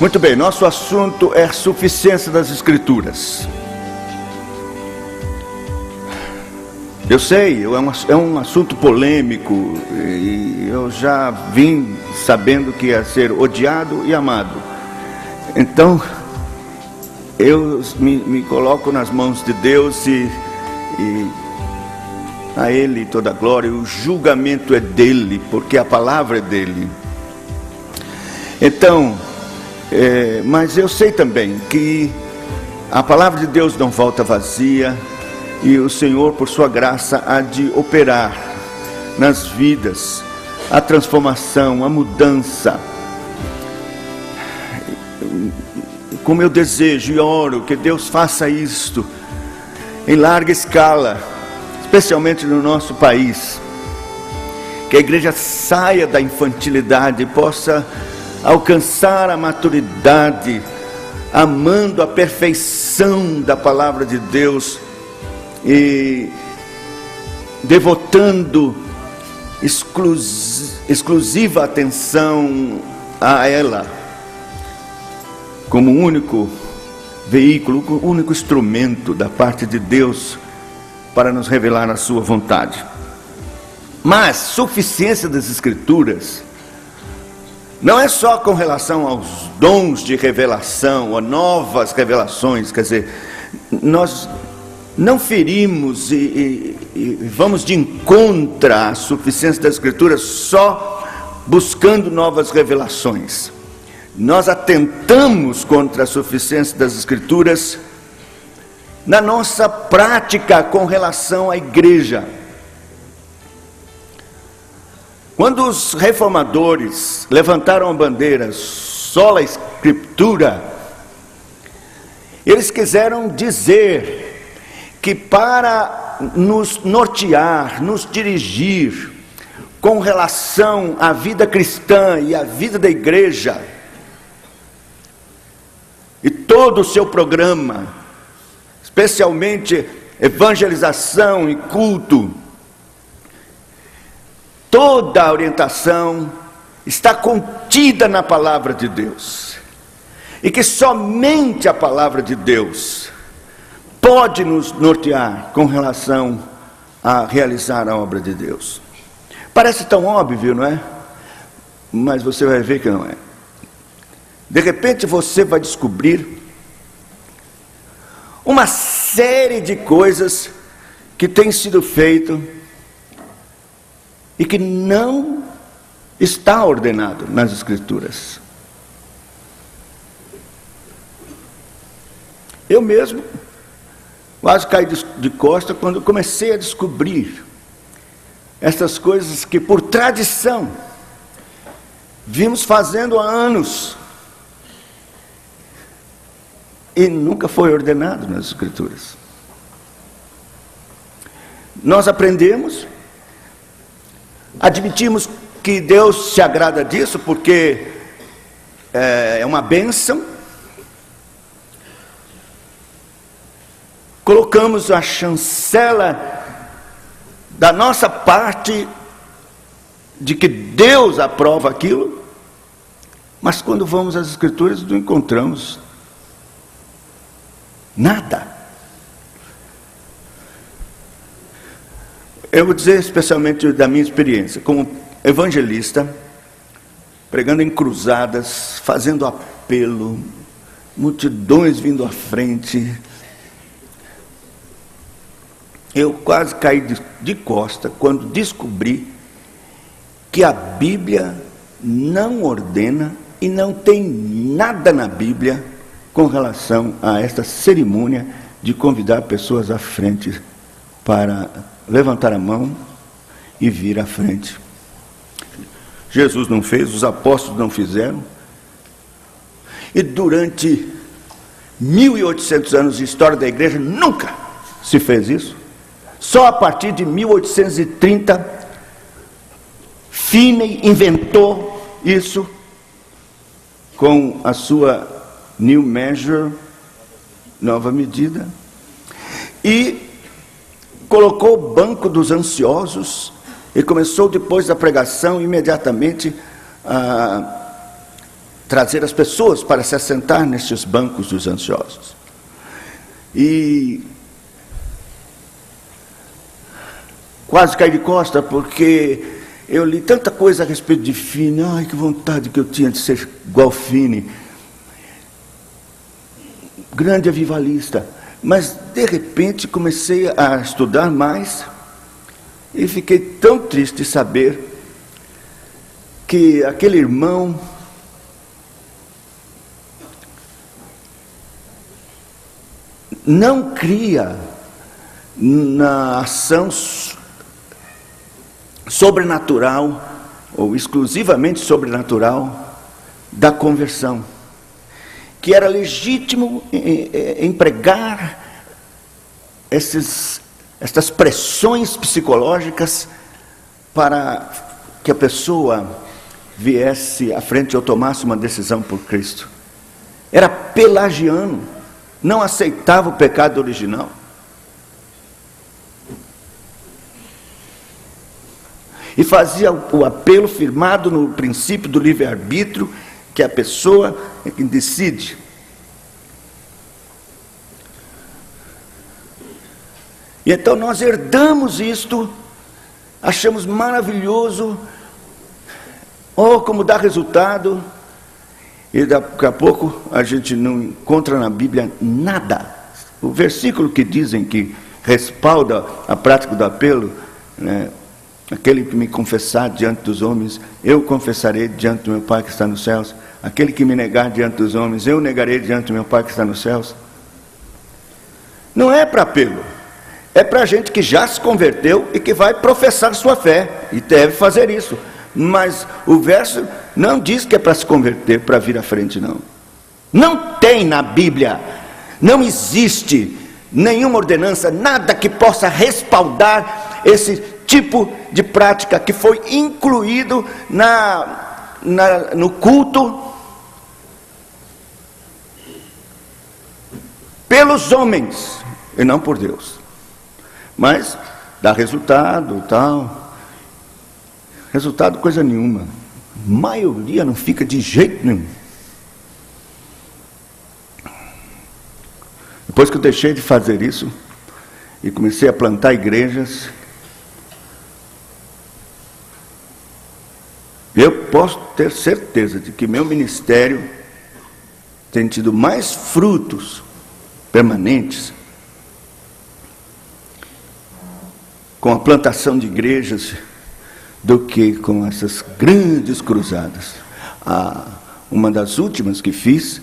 Muito bem, nosso assunto é a suficiência das Escrituras. Eu sei, é um assunto polêmico, e eu já vim sabendo que ia ser odiado e amado. Então, eu me coloco nas mãos de Deus e a Ele toda a glória. O julgamento é dEle, porque a palavra é dEle. Então, mas eu sei também que a palavra de Deus não volta vazia, e o Senhor, por sua graça, há de operar nas vidas a transformação, a mudança. Como eu desejo e oro que Deus faça isto em larga escala, especialmente no nosso país, que a igreja saia da infantilidade e possa alcançar a maturidade, amando a perfeição da palavra de Deus e devotando exclusiva atenção a ela, como único veículo, único instrumento da parte de Deus para nos revelar a sua vontade. Mas suficiência das Escrituras não é só com relação aos dons de revelação, a novas revelações. Quer dizer, nós não ferimos e vamos de encontro à suficiência das Escrituras só buscando novas revelações. Nós atentamos contra a suficiência das Escrituras na nossa prática com relação à igreja. Quando os reformadores levantaram a bandeira sola Escritura, eles quiseram dizer que para nos nortear, nos dirigir com relação à vida cristã e à vida da igreja, e todo o seu programa, especialmente evangelização e culto, toda a orientação está contida na palavra de Deus, e que somente a palavra de Deus pode nos nortear com relação a realizar a obra de Deus. Parece tão óbvio, não é? Mas você vai ver que não é. De repente você vai descobrir uma série de coisas que tem sido feito e que não está ordenado nas Escrituras. Eu mesmo quase caí de costa quando comecei a descobrir essas coisas que por tradição vimos fazendo há anos e nunca foi ordenado nas Escrituras. Nós aprendemos, admitimos que Deus se agrada disso porque é uma bênção. Colocamos a chancela da nossa parte de que Deus aprova aquilo, mas quando vamos às Escrituras não encontramos nada. Eu vou dizer especialmente da minha experiência como evangelista, pregando em cruzadas, fazendo apelo, multidões vindo à frente. Eu quase caí de costa quando descobri que a Bíblia não ordena e não tem nada na Bíblia com relação a esta cerimônia de convidar pessoas à frente para levantar a mão e vir à frente. Jesus não fez, os apóstolos não fizeram, e durante 1800 anos de história da igreja nunca se fez isso. Só a partir de 1830, Finney inventou isso com a sua New Measure, nova medida, e colocou o banco dos ansiosos e começou depois da pregação imediatamente a trazer as pessoas para se assentar nestes bancos dos ansiosos. E quase caí de costa, porque eu li tanta coisa a respeito de Finney. Ai, que vontade que eu tinha de ser igual Finney. Grande avivalista. Mas, de repente, comecei a estudar mais e fiquei tão triste de saber que aquele irmão não cria na ação sobrenatural, ou exclusivamente sobrenatural, da conversão, que era legítimo empregar estas pressões psicológicas para que a pessoa viesse à frente ou tomasse uma decisão por Cristo. Era pelagiano, não aceitava o pecado original. E fazia o apelo firmado no princípio do livre-arbítrio, que a pessoa é quem decide. E então nós herdamos isto, achamos maravilhoso, como dá resultado, e daqui a pouco a gente não encontra na Bíblia nada. O versículo que dizem que respalda a prática do apelo, né? Aquele que me confessar diante dos homens, eu confessarei diante do meu Pai que está nos céus. Aquele que me negar diante dos homens, eu negarei diante do meu Pai que está nos céus. Não é para apelo, é para gente que já se converteu e que vai professar sua fé, e deve fazer isso. Mas o verso não diz que é para se converter, para vir à frente, não. Não tem na Bíblia, não existe nenhuma ordenança, nada que possa respaldar esse tipo de prática que foi incluído no culto pelos homens e não por Deus. Mas dá resultado, tal. Resultado coisa nenhuma. A maioria não fica de jeito nenhum. Depois que eu deixei de fazer isso e comecei a plantar igrejas, eu posso ter certeza de que meu ministério tem tido mais frutos permanentes com a plantação de igrejas do que com essas grandes cruzadas. Uma das últimas que fiz,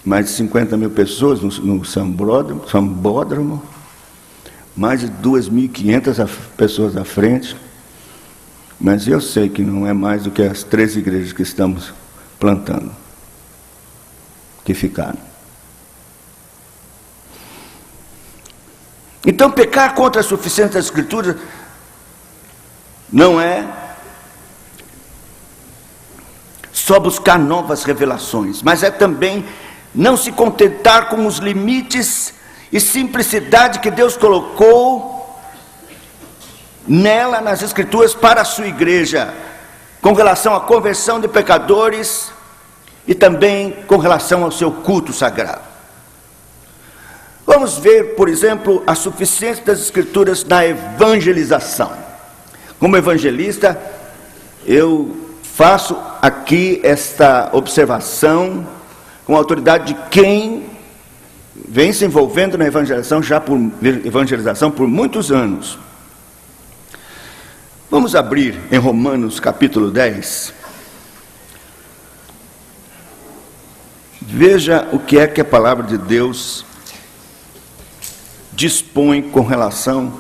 mais de 50 mil pessoas no Sambódromo, mais de 2.500 pessoas à frente. Mas eu sei que não é mais do que as 3 igrejas que estamos plantando, que ficaram. Então, pecar contra a suficiência das Escrituras não é só buscar novas revelações, mas é também não se contentar com os limites e simplicidade que Deus colocou nela, nas Escrituras, para a sua igreja, com relação à conversão de pecadores e também com relação ao seu culto sagrado. Vamos ver, por exemplo, a suficiência das Escrituras na evangelização. Como evangelista, eu faço aqui esta observação com a autoridade de quem vem se envolvendo na evangelização por muitos anos. Vamos abrir em Romanos capítulo 10. Veja o que é que a palavra de Deus dispõe com relação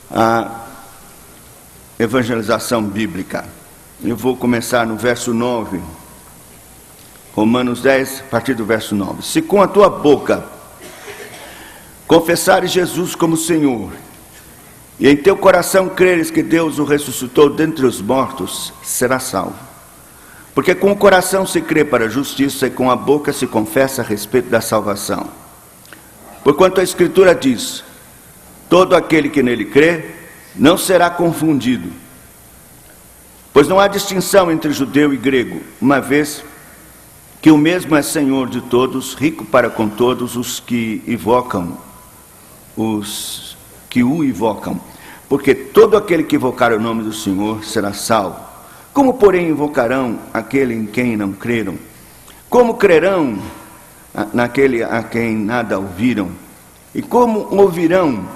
à evangelização bíblica. Eu vou começar no verso 9. Romanos 10, a partir do verso 9. Se com a tua boca confessares Jesus como Senhor, e em teu coração creres que Deus o ressuscitou dentre os mortos, serás salvo. Porque com o coração se crê para a justiça, e com a boca se confessa a respeito da salvação. Porquanto a Escritura diz: todo aquele que nele crê não será confundido. Pois não há distinção entre judeu e grego, uma vez que o mesmo é Senhor de todos, rico para com todos os que o invocam, porque todo aquele que invocar o nome do Senhor será salvo. Como, porém, invocarão aquele em quem não creram? Como crerão naquele a quem nada ouviram? E como ouvirão,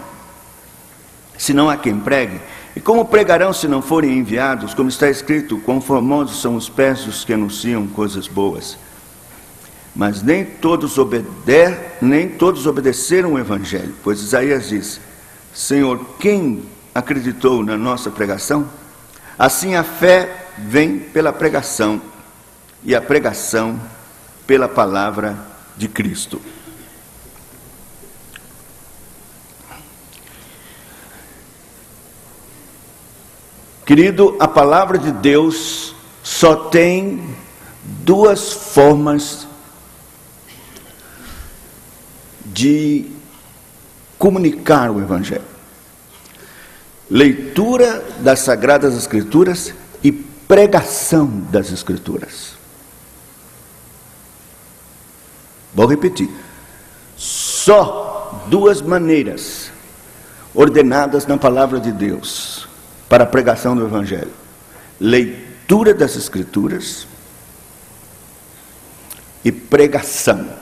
se não há quem pregue? E como pregarão se não forem enviados? Como está escrito, quão formosos são os pés dos que anunciam coisas boas. Mas nem todos obedeceram o Evangelho, pois Isaías diz: Senhor, quem acreditou na nossa pregação? Assim a fé vem pela pregação, e a pregação pela palavra de Cristo. Querido, a palavra de Deus só tem duas formas de comunicar o Evangelho: leitura das Sagradas Escrituras e pregação das Escrituras. Vou repetir: só duas maneiras ordenadas na palavra de Deus para a pregação do Evangelho: leitura das Escrituras e pregação.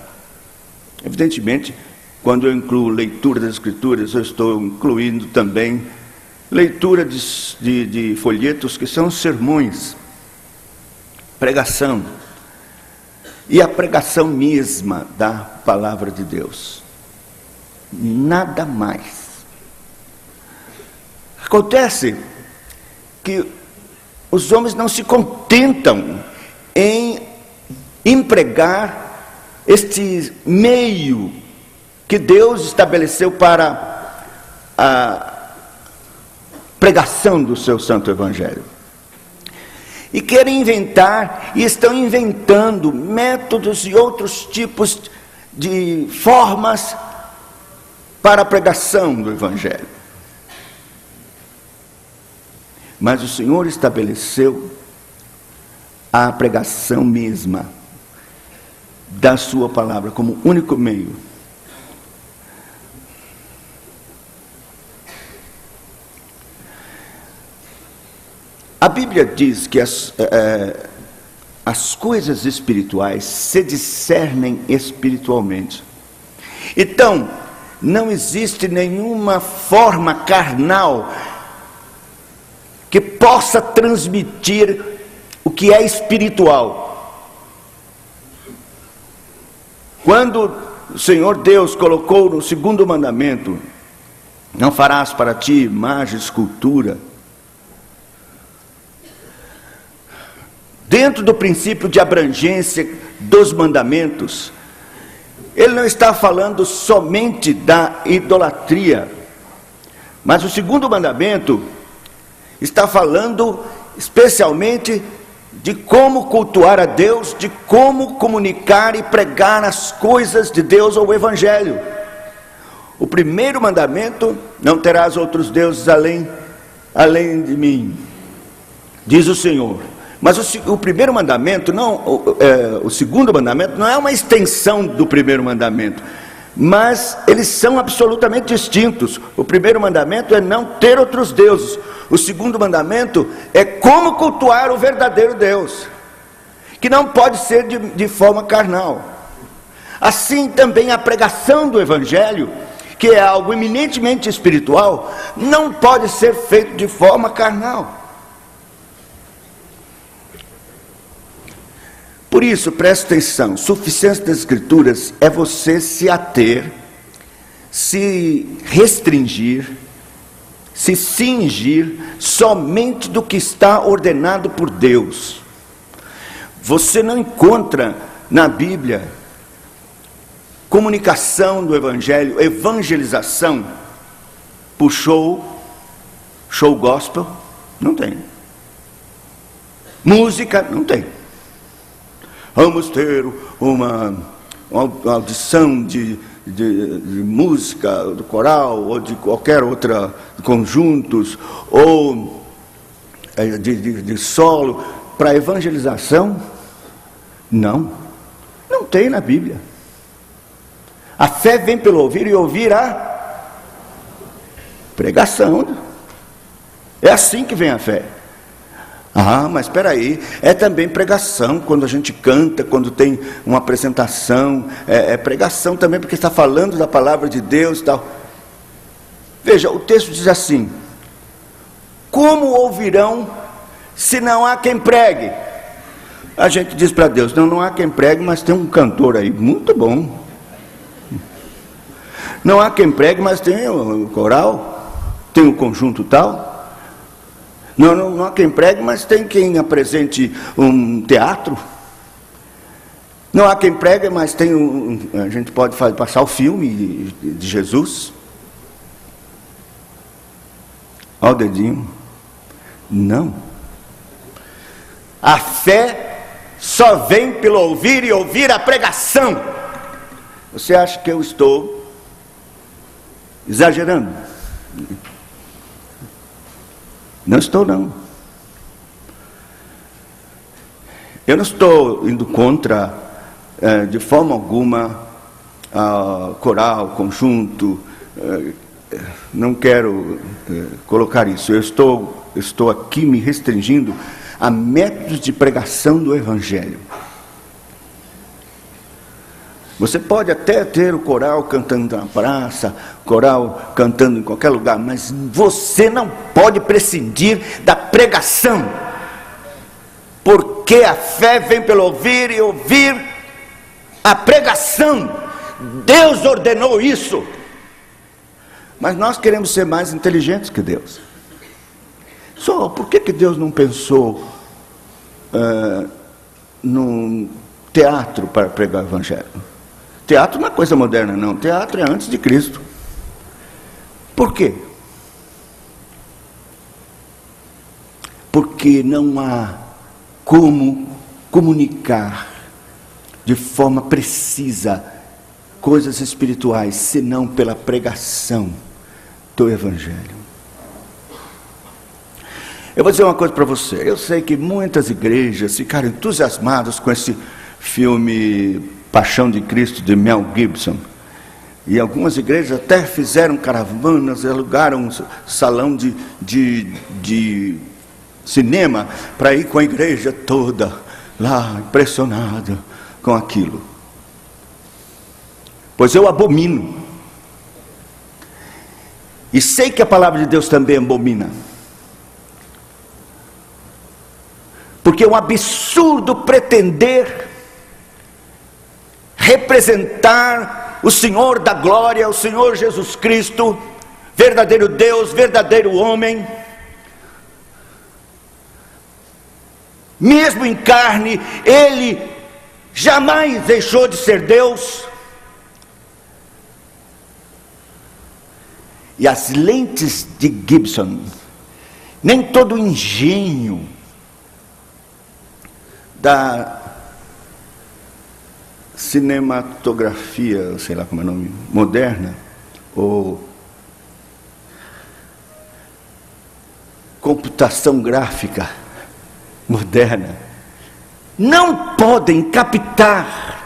Evidentemente, quando eu incluo leitura das Escrituras, eu estou incluindo também leitura de folhetos que são sermões, pregação, e a pregação mesma da palavra de Deus. Nada mais. Acontece que os homens não se contentam em empregar este meio que Deus estabeleceu para a pregação do seu santo Evangelho. E querem inventar, e estão inventando métodos e outros tipos de formas para a pregação do Evangelho. Mas o Senhor estabeleceu a pregação mesma da sua palavra como único meio. A Bíblia diz que as coisas espirituais se discernem espiritualmente. Então, não existe nenhuma forma carnal que possa transmitir o que é espiritual. Quando o Senhor Deus colocou no segundo mandamento: não farás para ti imagem, escultura, dentro do princípio de abrangência dos mandamentos, ele não está falando somente da idolatria, mas o segundo mandamento está falando especialmente de como cultuar a Deus, de como comunicar e pregar as coisas de Deus ou o Evangelho. O primeiro mandamento: não terás outros deuses além de mim, diz o Senhor. Mas o primeiro mandamento, o segundo mandamento não é uma extensão do primeiro mandamento, mas eles são absolutamente distintos. O primeiro mandamento é não ter outros deuses. O segundo mandamento é como cultuar o verdadeiro Deus, que não pode ser de forma carnal. Assim também a pregação do Evangelho, que é algo eminentemente espiritual, não pode ser feito de forma carnal. Por isso, preste atenção: suficiência das Escrituras é você se ater, se restringir, se cingir somente do que está ordenado por Deus. Você não encontra na Bíblia comunicação do Evangelho, evangelização por show gospel, não tem. Música, não tem. Vamos ter uma audição de música, do coral, ou de qualquer outra, conjuntos, ou de solo, para evangelização? Não. Não tem na Bíblia. A fé vem pelo ouvir e ouvir a pregação. É assim que vem a fé. Ah, mas espera aí, é também pregação quando a gente canta, quando tem uma apresentação, é pregação também porque está falando da palavra de Deus e tal. Veja, o texto diz assim: como ouvirão se não há quem pregue? A gente diz para Deus, não há quem pregue, mas tem um cantor aí, muito bom. Não há quem pregue, mas tem o coral, tem o conjunto tal. Não há quem pregue, mas tem quem apresente um teatro. Não há quem pregue, mas tem a gente pode passar o filme de Jesus. Olha o dedinho. Não. A fé só vem pelo ouvir e ouvir a pregação. Você acha que eu estou exagerando? Não estou, não. Eu não estou indo contra, de forma alguma, coral, conjunto. Não quero colocar isso. Eu estou aqui me restringindo a métodos de pregação do Evangelho. Você pode até ter o coral cantando na praça, coral cantando em qualquer lugar, mas você não pode prescindir da pregação, porque a fé vem pelo ouvir e ouvir a pregação. Deus ordenou isso, mas nós queremos ser mais inteligentes que Deus. Só por que Deus não pensou num teatro para pregar o Evangelho? Teatro não é coisa moderna, não. Teatro é antes de Cristo. Por quê? Porque não há como comunicar de forma precisa coisas espirituais, senão pela pregação do Evangelho. Eu vou dizer uma coisa para você. Eu sei que muitas igrejas ficaram entusiasmadas com esse filme Paixão de Cristo, de Mel Gibson. E algumas igrejas até fizeram caravanas, alugaram um salão de cinema para ir com a igreja toda lá, impressionada com aquilo. Pois eu abomino. E sei que a palavra de Deus também abomina. Porque é um absurdo pretender representar o Senhor da glória, o Senhor Jesus Cristo, verdadeiro Deus, verdadeiro homem, mesmo em carne. Ele jamais deixou de ser Deus. E as lentes de Gibson, nem todo o engenho da cinematografia, sei lá como é o nome, moderna, ou computação gráfica moderna, não podem captar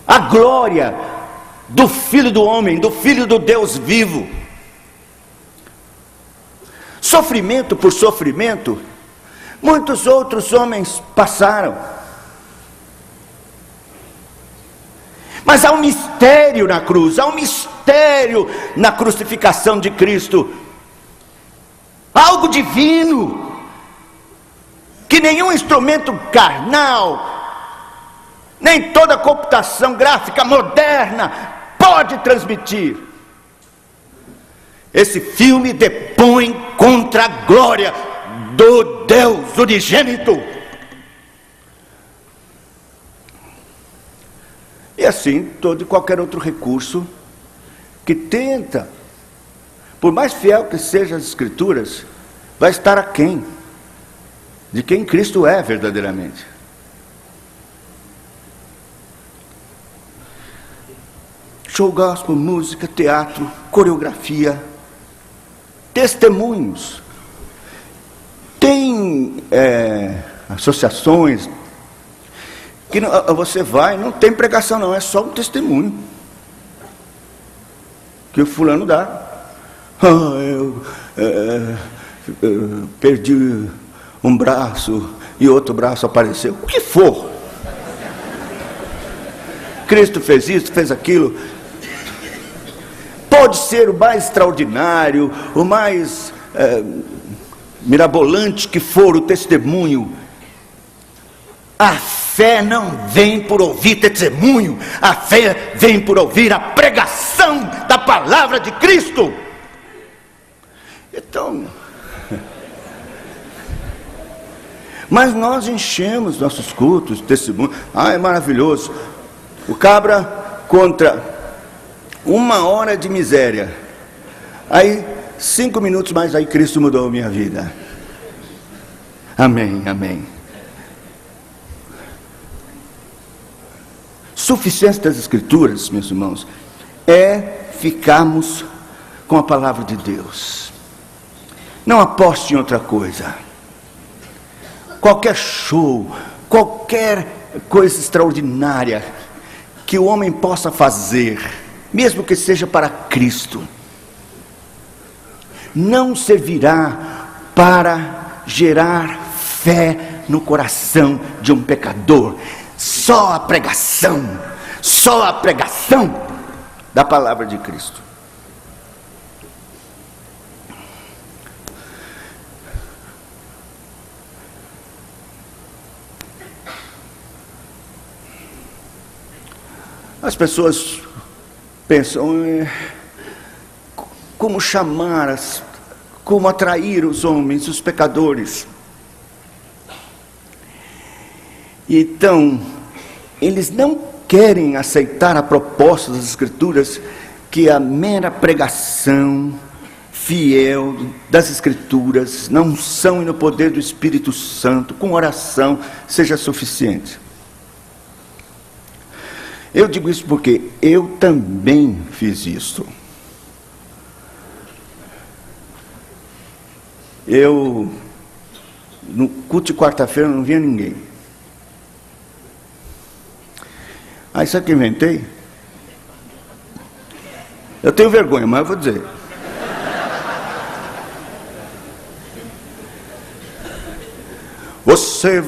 a glória do Filho do homem, do Filho do Deus vivo. Sofrimento por sofrimento, muitos outros homens passaram. Mas há um mistério na cruz, há um mistério na crucificação de Cristo. Algo divino, que nenhum instrumento carnal, nem toda computação gráfica moderna pode transmitir. Esse filme depõe contra a glória do Deus unigênito. E assim, todo e qualquer outro recurso que tenta, por mais fiel que sejam as Escrituras, vai estar aquém de quem Cristo é verdadeiramente. Show gospel, música, teatro, coreografia, testemunhos. Tem associações que você vai, não tem pregação não, é só um testemunho que o fulano dá. Eu perdi um braço e outro braço apareceu. O que for. Cristo fez isso, fez aquilo. Pode ser o mais extraordinário, o mais mirabolante que for o testemunho. A fé não vem por ouvir testemunho, a fé vem por ouvir a pregação da palavra de Cristo. Então, mas nós enchemos nossos cultos de testemunho. É maravilhoso. O cabra contra 1 hora de miséria. Aí 5 minutos mais, aí Cristo mudou a minha vida. Amém, amém. Suficiência das Escrituras, meus irmãos, é ficarmos com a palavra de Deus. Não aposte em outra coisa. Qualquer show, qualquer coisa extraordinária que o homem possa fazer, mesmo que seja para Cristo, não servirá para gerar fé no coração de um pecador. Só a pregação da palavra de Cristo. As pessoas pensam como chamar, como atrair os homens, os pecadores. Então, eles não querem aceitar a proposta das Escrituras, que a mera pregação fiel das Escrituras, na unção e no poder do Espírito Santo, com oração, seja suficiente. Eu digo isso porque eu também fiz isso. No culto de quarta-feira, não via ninguém. Aí sabe o que eu inventei? Eu tenho vergonha, mas eu vou dizer. Você,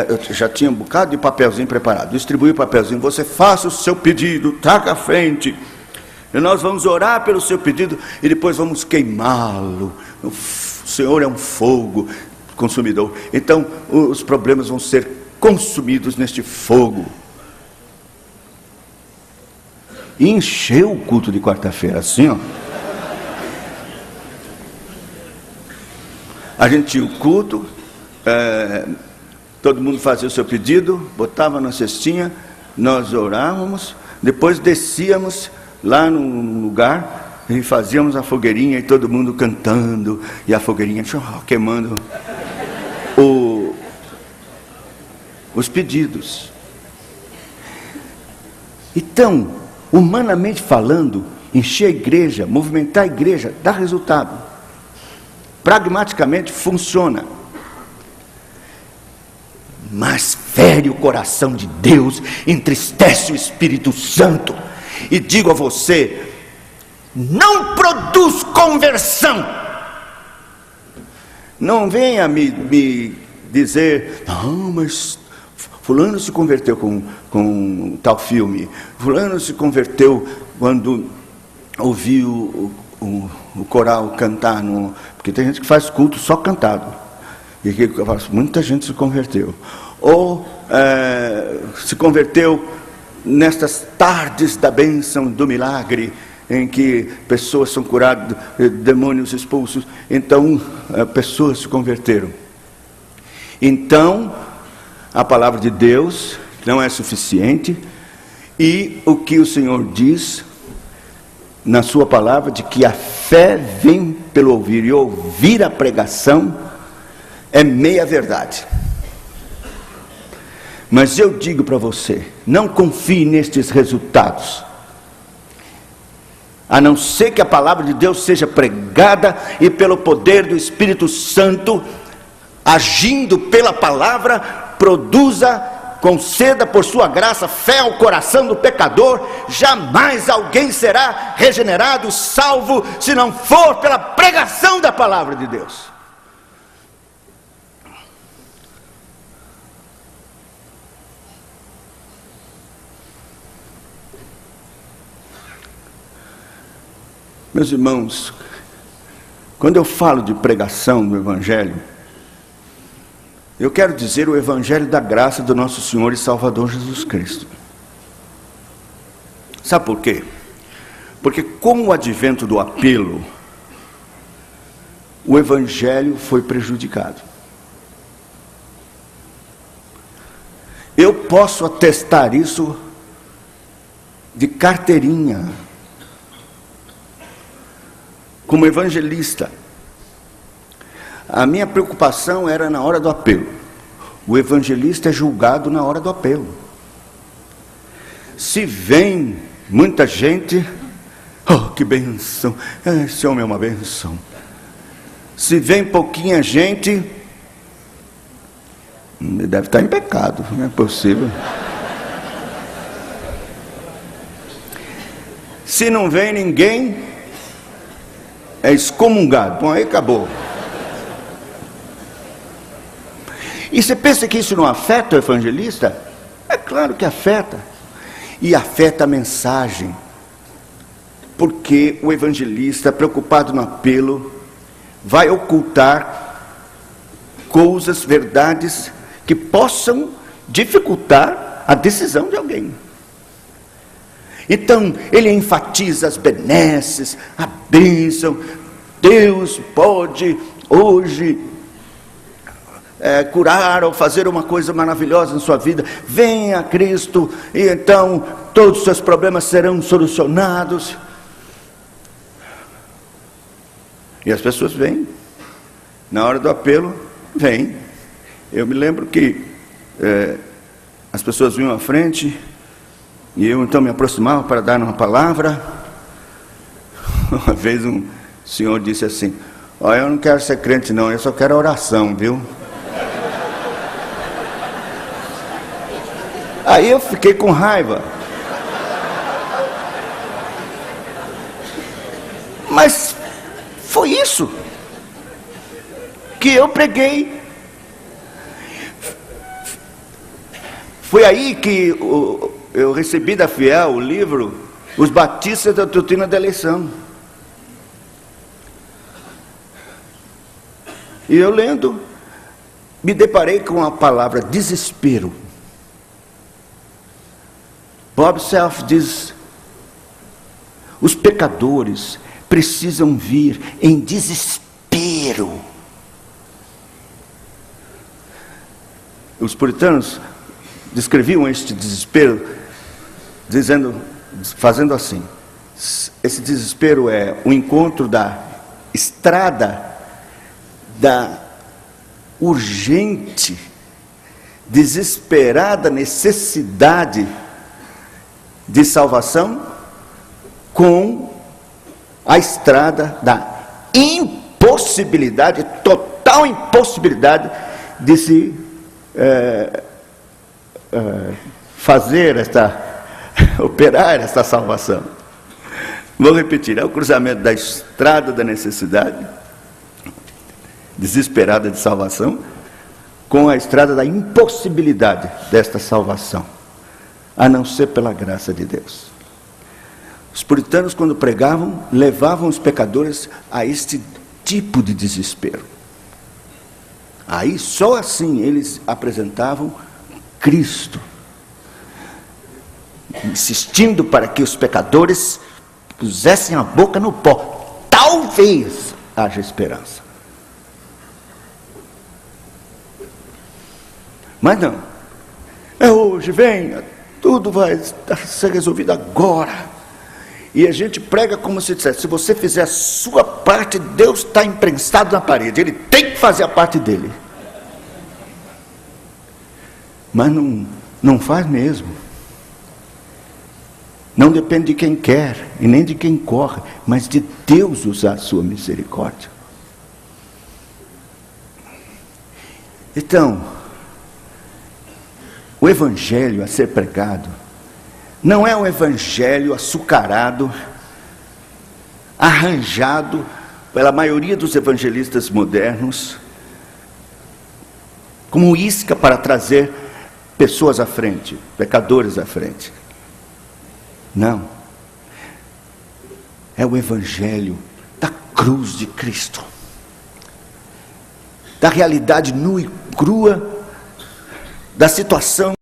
eu já tinha um bocado de papelzinho preparado, distribuí o papelzinho, você faça o seu pedido, traga à frente, e nós vamos orar pelo seu pedido, e depois vamos queimá-lo. O Senhor é um fogo consumidor, então os problemas vão ser consumidos neste fogo. E encheu o culto de quarta-feira, assim, ó. A gente tinha o culto, todo mundo fazia o seu pedido, botava na cestinha, nós orávamos, depois descíamos lá no lugar e fazíamos a fogueirinha e todo mundo cantando, e a fogueirinha queimando os pedidos. Então, humanamente falando, encher a igreja, movimentar a igreja, dá resultado. Pragmaticamente funciona. Mas fere o coração de Deus, entristece o Espírito Santo. E digo a você, não produz conversão. Não venha me dizer, não, mas fulano se converteu com tal filme, fulano se converteu quando ouviu o coral cantar, porque tem gente que faz culto só cantado, e que muita gente se converteu, ou se converteu nestas tardes da bênção do milagre, em que pessoas são curadas, demônios expulsos, então pessoas se converteram. Então a palavra de Deus não é suficiente, e o que o Senhor diz na sua palavra, de que a fé vem pelo ouvir, e ouvir a pregação é meia verdade. Mas eu digo para você, não confie nestes resultados, a não ser que a palavra de Deus seja pregada, e pelo poder do Espírito Santo, agindo pela palavra, produza conceda por sua graça fé ao coração do pecador. Jamais alguém será regenerado, salvo, se não for pela pregação da palavra de Deus. Meus irmãos, quando eu falo de pregação do Evangelho, eu quero dizer o Evangelho da graça do nosso Senhor e Salvador Jesus Cristo. Sabe por quê? Porque com o advento do apelo, o Evangelho foi prejudicado. Eu posso atestar isso de carteirinha. Como evangelista, a minha preocupação era na hora do apelo. O evangelista é julgado na hora do apelo. Se vem muita gente, oh, que benção, esse homem é uma benção. Se vem pouquinha gente, ele deve estar em pecado, não é possível. Se não vem ninguém, é excomungado. Bom, aí acabou. E você pensa que isso não afeta o evangelista? É claro que afeta. E afeta a mensagem. Porque o evangelista, preocupado no apelo, vai ocultar coisas, verdades, que possam dificultar a decisão de alguém. Então, ele enfatiza as benesses, a bênção. Deus pode hoje curar ou fazer uma coisa maravilhosa na sua vida. Venha a Cristo e então todos os seus problemas serão solucionados. E as pessoas vêm. Na hora do apelo, vêm. Eu me lembro que as pessoas vinham à frente, e eu então me aproximava para dar uma palavra. Uma vez um senhor disse assim: olha, eu não quero ser crente não, eu só quero oração, viu? Aí eu fiquei com raiva. Mas foi isso que eu preguei. Foi aí que eu recebi da Fiel o livro Os Batistas da Doutrina da Eleição. E eu lendo, me deparei com a palavra desespero. Bob Self diz: os pecadores precisam vir em desespero. Os puritanos descreviam este desespero fazendo assim: esse desespero é o encontro da estrada da urgente, desesperada necessidade de salvação com a estrada da impossibilidade, total impossibilidade de se operar esta salvação. Vou repetir: é o cruzamento da estrada da necessidade desesperada de salvação com a estrada da impossibilidade desta salvação, a não ser pela graça de Deus. Os puritanos, quando pregavam, levavam os pecadores a este tipo de desespero. Aí, só assim, eles apresentavam Cristo, insistindo para que os pecadores pusessem a boca no pó. Talvez haja esperança. Mas não. É hoje, venha, tudo vai ser resolvido agora. E a gente prega como se dissesse: se você fizer a sua parte, Deus está imprensado na parede, Ele tem que fazer a parte dele. Mas não faz mesmo. Não depende de quem quer e nem de quem corre, mas de Deus usar a sua misericórdia. Então, O evangelho a ser pregado não é um evangelho açucarado, arranjado pela maioria dos evangelistas modernos, como isca para trazer pessoas à frente, pecadores à frente. Não. É o evangelho da cruz de Cristo, da realidade nua e crua, da situação